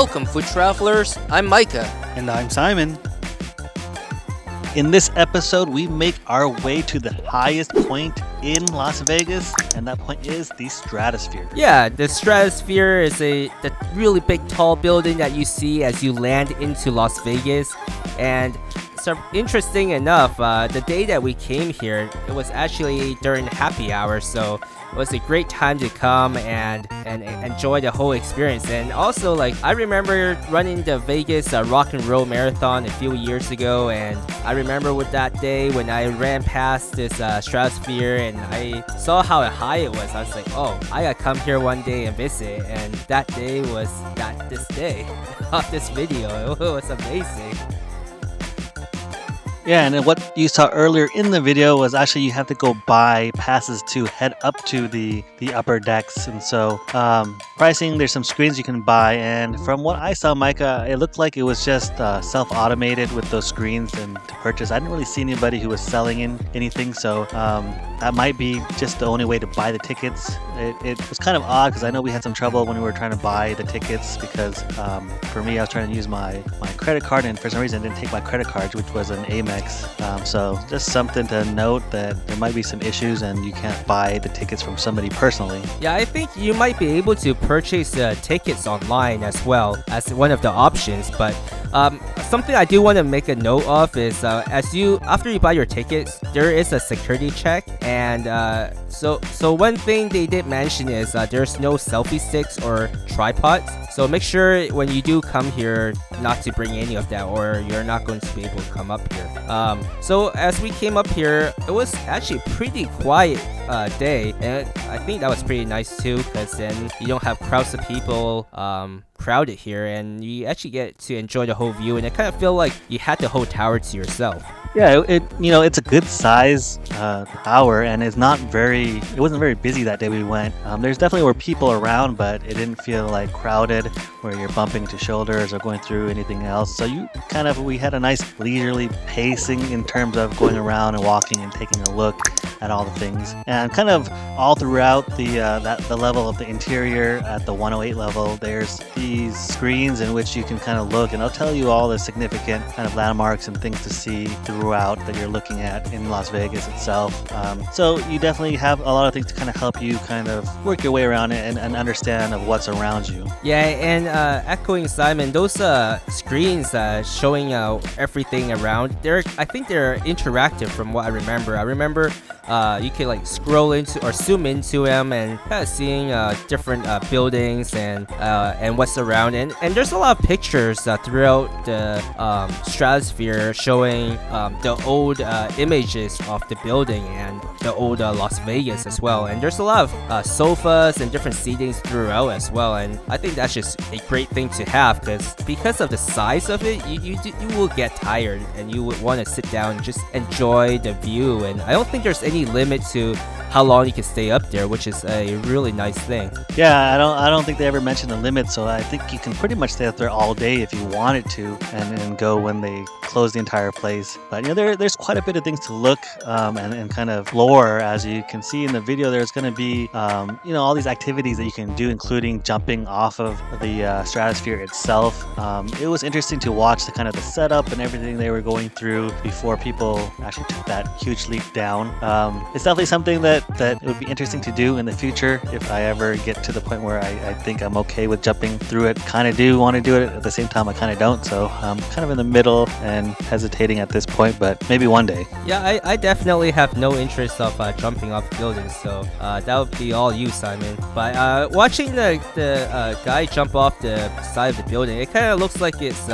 Welcome, food travelers. I'm Micah. And I'm Simon. In this episode, we make our way to the highest point in Las Vegas, and that point is the Stratosphere. Yeah, the Stratosphere is the really big tall building that you see as you land into Las Vegas. And so interesting enough, the day that we came here, it was actually during happy hour, so it was a great time to come and enjoy the whole experience. And also, like, I remember running the Vegas Rock and Roll Marathon a few years ago, and I remember with that day when I ran past this Stratosphere and I saw how high it was. I was like, oh, I gotta come here one day and visit. And that day was this day of this video. It was amazing. Yeah, and then what you saw earlier in the video was actually you have to go buy passes to head up to the upper decks. And so pricing, there's some screens you can buy. And from what I saw, Micah, it looked like it was just self-automated with those screens and to purchase. I didn't really see anybody who was selling anything. So that might be just the only way to buy the tickets. It was kind of odd because I know we had some trouble when we were trying to buy the tickets because for me, I was trying to use my credit card, and for some reason I didn't take my credit card, which was an Amex. So just something to note that there might be some issues and you can't buy the tickets from somebody personally. Yeah, I think you might be able to purchase tickets online as well as one of the options, but something I do want to make a note of is after you buy your tickets, there is a security check, and so one thing they did mention is there's no selfie sticks or tripods. So make sure when you do come here not to bring any of that, or you're not going to be able to come up here. So as we came up here, it was actually a pretty quiet day, and I think that was pretty nice too, because then you don't have crowds of people crowded here, and you actually get to enjoy the whole view, and it kind of feel like you had the whole tower to yourself. Yeah, it's a good size tower, and it wasn't very busy that day we went. There's definitely were people around, but it didn't feel like crowded where you're bumping into shoulders or going through anything else. So we had a nice leisurely pacing in terms of going around and walking and taking a look at all the things. And kind of all throughout the level of the interior at the 108 level, there's these screens in which you can kind of look, and I'll tell you all the significant kind of landmarks and things to see throughout that you're looking at in Las Vegas itself. So you definitely have a lot of things to kind of help you kind of work your way around it and understand of what's around you. Yeah, and echoing Simon, those screens showing everything around, I think they're interactive from what I remember. I remember you can like scroll into or zoom into them and kind of seeing different buildings and what's around, and there's a lot of pictures throughout the Stratosphere showing the old images of the building and the old Las Vegas as well. And there's a lot of sofas and different seatings throughout as well, and I think that's just a great thing to have because of the size of it, you will get tired and you would want to sit down and just enjoy the view. And I don't think there's any limit to how long you can stay up there, which is a really nice thing. Yeah, I don't think they ever mentioned a limit, so I think you can pretty much stay up there all day if you wanted to, and go when they close the entire place. But there's quite a bit of things to look and kind of lore. As you can see in the video, there's going to be all these activities that you can do, including jumping off of the Stratosphere itself. It was interesting to watch the setup and everything they were going through before people actually took that huge leap down. It's definitely something that it would be interesting to do in the future if I ever get to the point where I think I'm okay with jumping through it. Kind of do want to do it, at the same time I kind of don't, so I'm kind of in the middle and hesitating at this point, but maybe one day. Yeah, I definitely have no interest of jumping off buildings, so that would be all you, Simon. But watching the guy jump off the side of the building, it kind of looks like it's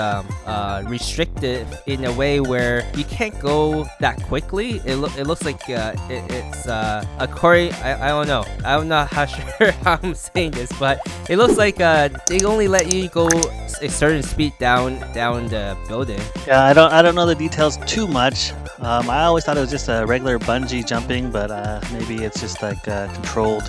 restricted in a way where you can't go that quickly. It looks like it's according, I don't know, I'm not sure how I'm saying this, but it looks like they only let you go a certain speed down the building. Yeah, I don't know the details too much. I always thought it was just a regular bungee jumping, but maybe it's just like controlled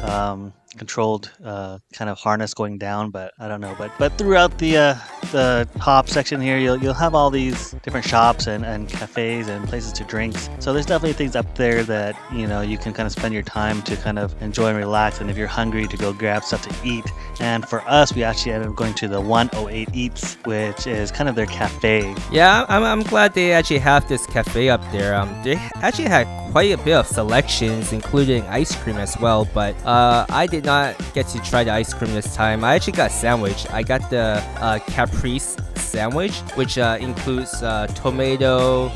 controlled kind of harness going down, but I don't know. But throughout the top section here, you'll have all these different shops and cafes and places to drinks. So there's definitely things up there that you can kind of spend your time to kind of enjoy and relax. And if you're hungry, to go grab stuff to eat. And for us, we actually ended up going to the 108 Eats, which is kind of their cafe. Yeah, I'm glad they actually have this cafe up there. They actually had quite a bit of selections, including ice cream as well. But I did not get to try the ice cream this time. I actually got a sandwich. I got the caprese sandwich, which includes tomato,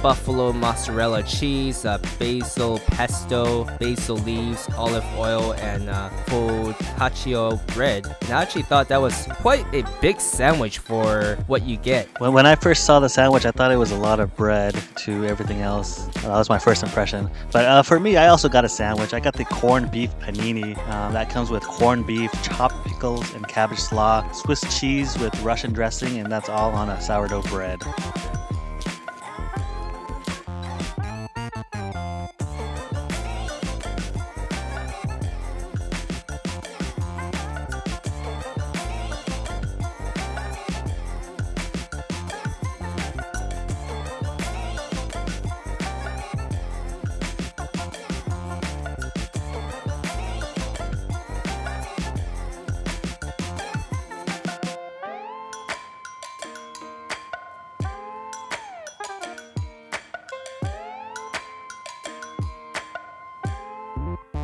buffalo mozzarella cheese, basil pesto, basil leaves, olive oil, and focaccia bread. And I actually thought that was quite a big sandwich for what you get. When I first saw the sandwich, I thought it was a lot of bread to everything else. That was my first impression. But for me, I also got a sandwich. I got the corned beef panini. That comes with corned beef, chopped pickles, and cabbage slaw, Swiss cheese with Russian dressing, and that's all on a sourdough bread.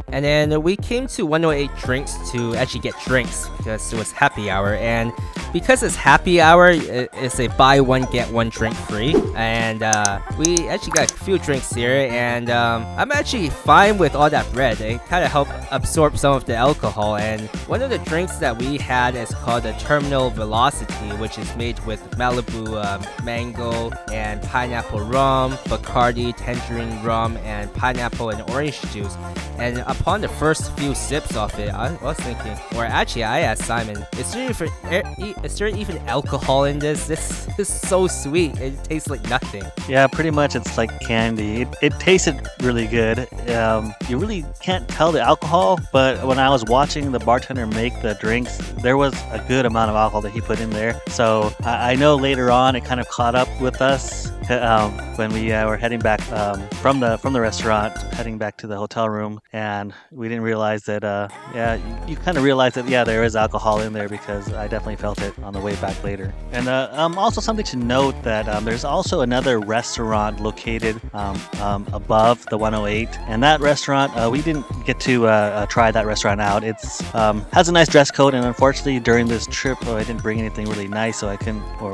And then we came to 108 Drinks to actually get drinks because it was happy hour. And because it's happy hour, it's a buy one get one drink free. And we actually got a few drinks here. And I'm actually fine with all that bread. It kind of helped absorb some of the alcohol. And one of the drinks that we had is called the Terminal Velocity, which is made with Malibu mango and pineapple rum, Bacardi tangerine rum, and pineapple and orange juice. And upon the first few sips of it, I was thinking, or actually I asked Simon, is there even alcohol in this? This is so sweet. It tastes like nothing. Yeah, pretty much it's like candy. It tasted really good. You really can't tell the alcohol, but when I was watching the bartender make the drinks, there was a good amount of alcohol that he put in there. So I know later on it kind of caught up with us when we were heading back from the restaurant, heading back to the hotel room, and we didn't realize that. You kind of realize that there is alcohol in there because I definitely felt it on the way back later. And also something to note that there's also another restaurant located above the 108, and that restaurant we didn't get to try that restaurant out. It's has a nice dress code, and unfortunately during this trip I didn't bring anything really nice, so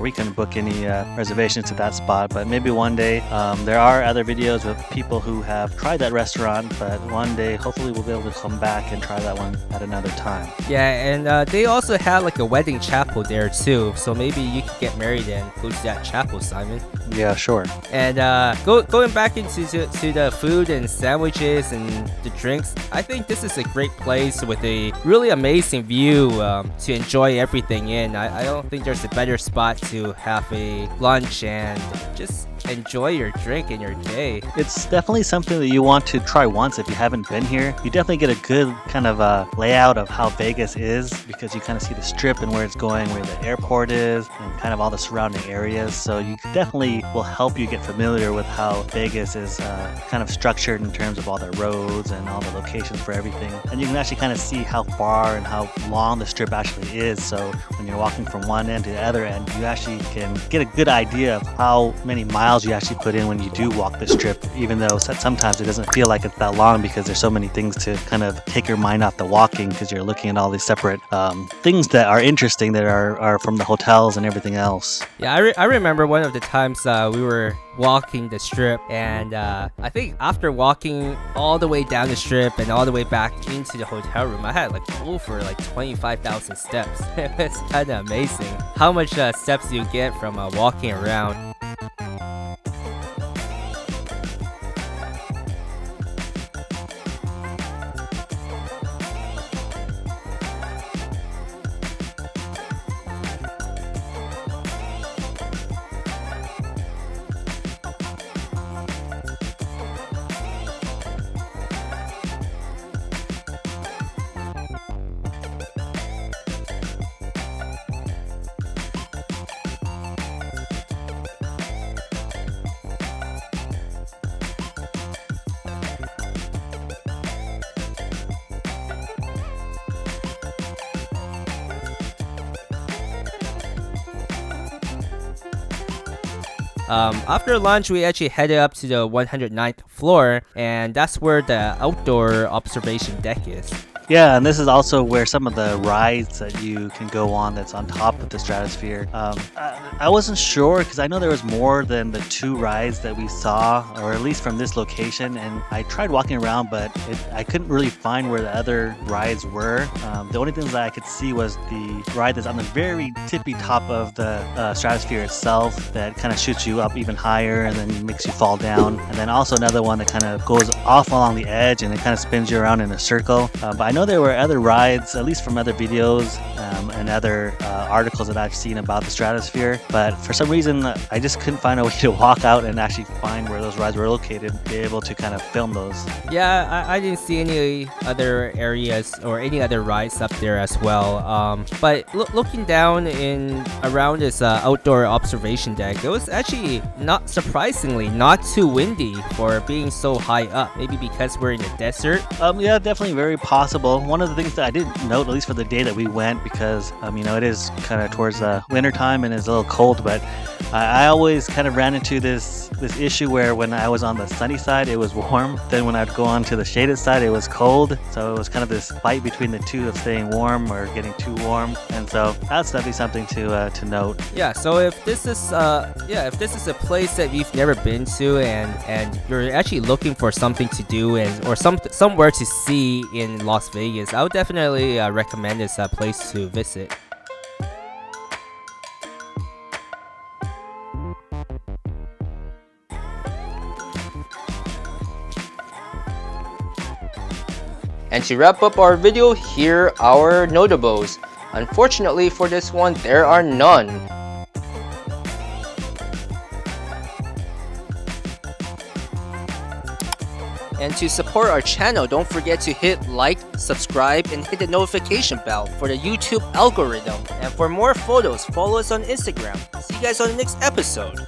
we couldn't book any reservations to that spot. But maybe one day there are other videos with people who have tried that restaurant, but one day hopefully we'll be able to come back and try that one at another time. Yeah, and they also had like a wedding chapel there too, so maybe you could get married and go to that chapel, Simon. Yeah, sure. And going back into to the food and sandwiches and the drinks, I think this is a great place with a really amazing view to enjoy everything in. I don't think there's a better spot to have a lunch and just enjoy your drink and your day. It's definitely something that you want to try once if you haven't been here. You definitely get a good kind of layout of how Vegas is because you kind of see the strip and where it's going, where the airport is, and kind of all the surrounding areas. So you definitely will help you get familiar with how Vegas is kind of structured in terms of all the roads and all the locations for everything. And you can actually kind of see how far and how long the strip actually is. So when you're walking from one end to the other end, you actually can get a good idea of how many miles you actually put in when you do walk the strip, even though sometimes it doesn't feel like it's that long because there's so many things to kind of take your mind off the walking because you're looking at all these separate things that are interesting that are from the hotels and everything else. Yeah, I remember one of the times we were walking the strip, and I think after walking all the way down the strip and all the way back into the hotel room, I had like over like 25,000 steps. It's kind of amazing how much steps you get from walking around. After lunch, we actually headed up to the 109th floor, and that's where the outdoor observation deck is. Yeah, and this is also where some of the rides that you can go on that's on top of the Stratosphere. I wasn't sure because I know there was more than the 2 rides that we saw, or at least from this location, and I tried walking around, but I couldn't really find where the other rides were. The only things that I could see was the ride that's on the very tippy top of the Stratosphere itself that kind of shoots you up even higher and then makes you fall down. And then also another one that kind of goes off along the edge and it kind of spins you around in a circle. But I know there were other rides, at least from other videos and other articles that I've seen about the Stratosphere, but for some reason I just couldn't find a way to walk out and actually find where those rides were located, be able to kind of film those. Yeah, I didn't see any other areas or any other rides up there as well. But looking down in around this outdoor observation deck, it was actually not surprisingly not too windy for being so high up. Maybe because we're in the desert. Yeah, definitely very possible. One of the things that I didn't note, at least for the day that we went, because it is kind of towards winter time and it's a little cold, but I always kind of ran into this issue where when I was on the sunny side it was warm, then when I'd go on to the shaded side it was cold, so it was kind of this fight between the two of staying warm or getting too warm, and so that's definitely something to note. Yeah, so if this is a place that you've never been to and you're actually looking for something to do or somewhere to see in Las Vegas, I would definitely recommend this place to visit. And to wrap up our video, here are notables. Unfortunately for this one, there are none. And to support our channel, don't forget to hit like, subscribe, and hit the notification bell for the YouTube algorithm. And for more photos, follow us on Instagram. See you guys on the next episode.